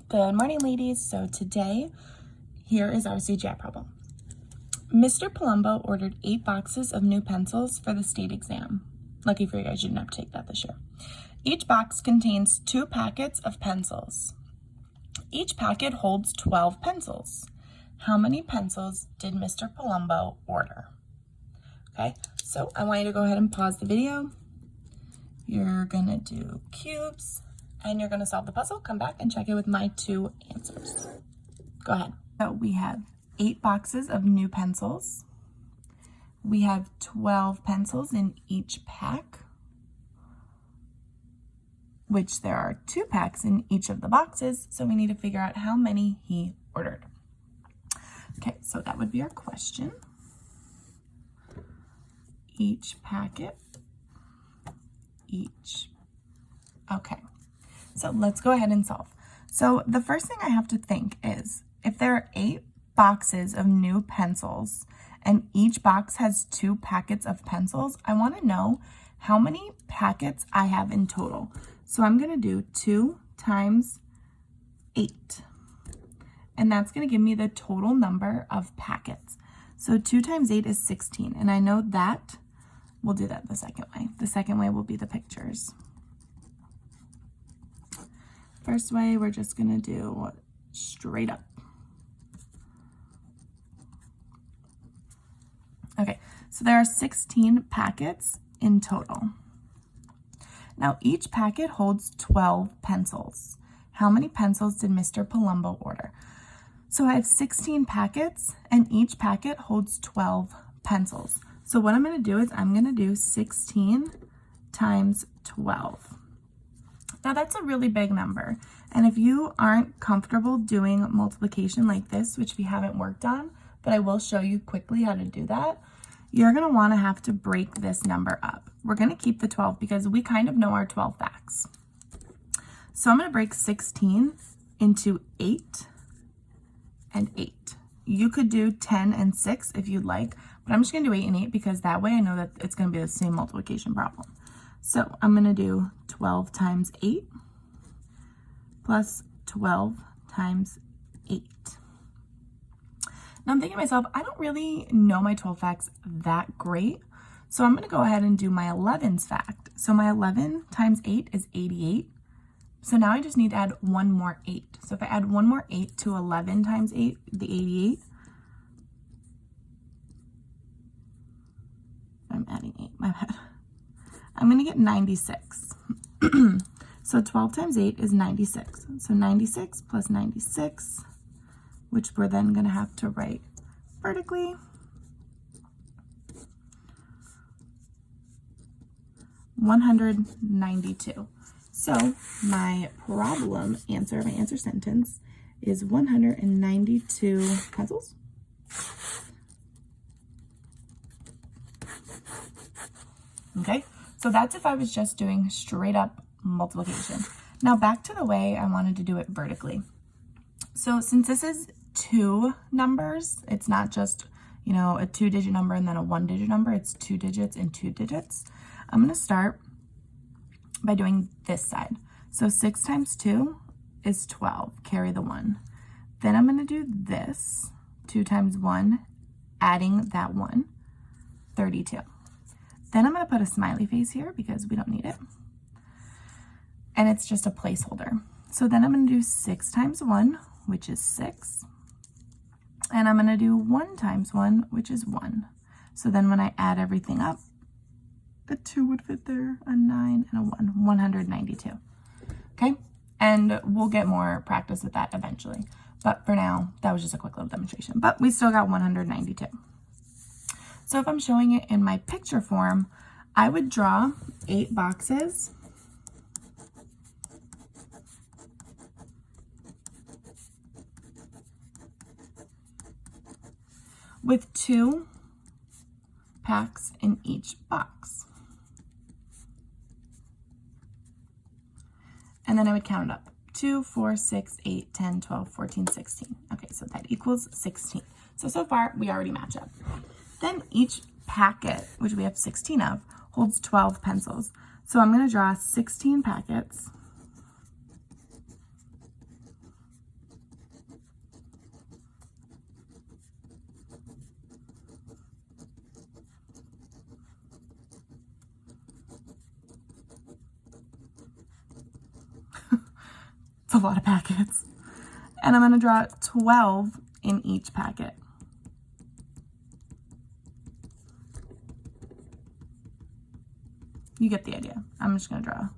Good morning, ladies. So today, here is our CGI problem. Mr. Palumbo ordered 8 boxes of new pencils for the state exam. Lucky for you guys, you didn't have to take that this year. Each box contains 2 packets of pencils. Each packet holds 12 pencils. How many pencils did Mr. Palumbo order? Okay, so I want you to go ahead and pause the video. You're gonna do cubes and you're gonna solve the puzzle. Come back and check it with my 2 answers. Go ahead. So we have 8 boxes of new pencils. We have 12 pencils in each pack, which there are 2 packs in each of the boxes. So we need to figure out how many he ordered. Okay, so that would be our question. Each packet, each. Okay, so let's go ahead and solve. So the first thing I have to think is, if there are 8 boxes of new pencils and each box has 2 packets of pencils, I want to know how many packets I have in total. So I'm going to do 2 times 8. And that's going to give me the total number of packets. So 2 times 8 is 16. And I know that we'll do that the second way. The second way will be the pictures. First way, we're just going to do straight up. Okay, so there are 16 packets in total. Now, each packet holds 12 pencils. How many pencils did Mr. Palumbo order? So I have 16 packets, and each packet holds 12 pencils. So what I'm going to do is I'm going to do 16 times 12. Now, that's a really big number. And if you aren't comfortable doing multiplication like this, which we haven't worked on, but I will show you quickly how to do that, you're going to want to have to break this number up. We're going to keep the 12 because we kind of know our 12 facts. So I'm going to break 16 into 8 and 8. You could do 10 and 6 if you'd like, but I'm just going to do 8 and 8 because that way I know that it's going to be the same multiplication problem. So I'm going to do 12 times 8 plus 12 times 8. Now I'm thinking to myself, I don't really know my 12 facts that great. So I'm going to go ahead and do my 11's fact. So my 11 times 8 is 88. So now I just need to add 1 more 8. So if I add 1 more 8 to 11 times 8, the 88. I'm adding 8, my bad. I'm going to get 96. So 12 times 8 is 96. So 96 plus 96, which we're then going to have to write vertically. 192. So my problem answer, my answer sentence is 192 pencils. Okay, so that's if I was just doing straight up multiplication. Now back to the way I wanted to do it vertically. So since this is 2 numbers, it's not just, you know, a 2-digit number and then a 1-digit number, it's 2 digits and 2 digits. I'm going to start by doing this side. So 6 times 2 is 12, carry the 1. Then I'm going to do this, 2 times 1, adding that 1, 32. Then I'm going to put a smiley face here because we don't need it. And it's just a placeholder. So then I'm going to do 6 times 1, which is 6. And I'm going to do 1 times 1, which is 1. So then when I add everything up, a 2 would fit there, a 9 and a 1, 192. Okay, and we'll get more practice with that eventually. But for now, that was just a quick little demonstration. But we still got 192. So if I'm showing it in my picture form, I would draw 8 boxes. With 2 packs in each box. And then I would count it up. 2, 4, 6, 8, 10, 12, 14, 16. Okay, so that equals 16. So far, we already match up. Then each packet, which we have 16 of, holds 12 pencils. So I'm going to draw 16 packets It's a lot of packets. And I'm going to draw 12 in each packet. You get the idea. I'm just going to draw.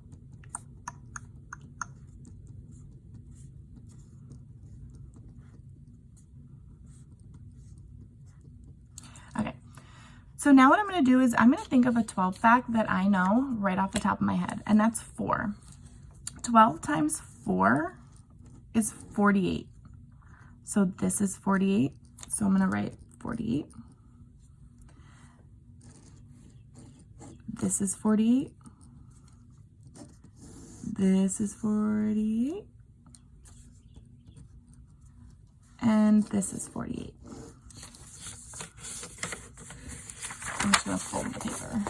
Okay. So now what I'm going to do is I'm going to think of a 12 fact that I know right off the top of my head, and that's 4. 12 times 4 is 48. So this is 48. So I'm going to write 48. This is 48. This is 48. And this is 48. I'm just going to fold the paper.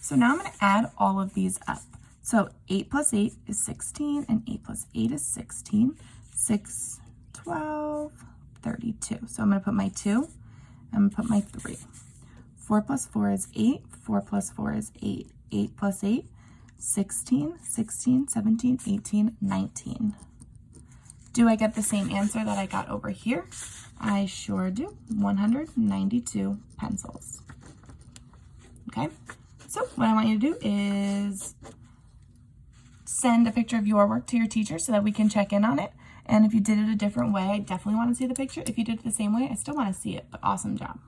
So now I'm going to add all of these up. So 8 plus 8 is 16, and 8 plus 8 is 16. 6, 12, 32. So I'm going to put my 2. I'm going to put my 3. 4 plus 4 is 8. 4 plus 4 is 8. 8 plus 8, 16, 16, 17, 18, 19. Do I get the same answer that I got over here? I sure do. 192 pencils. Okay, so what I want you to do is send a picture of your work to your teacher so that we can check in on it. And if you did it a different way, I definitely want to see the picture. If you did it the same way, I still want to see it, but awesome job.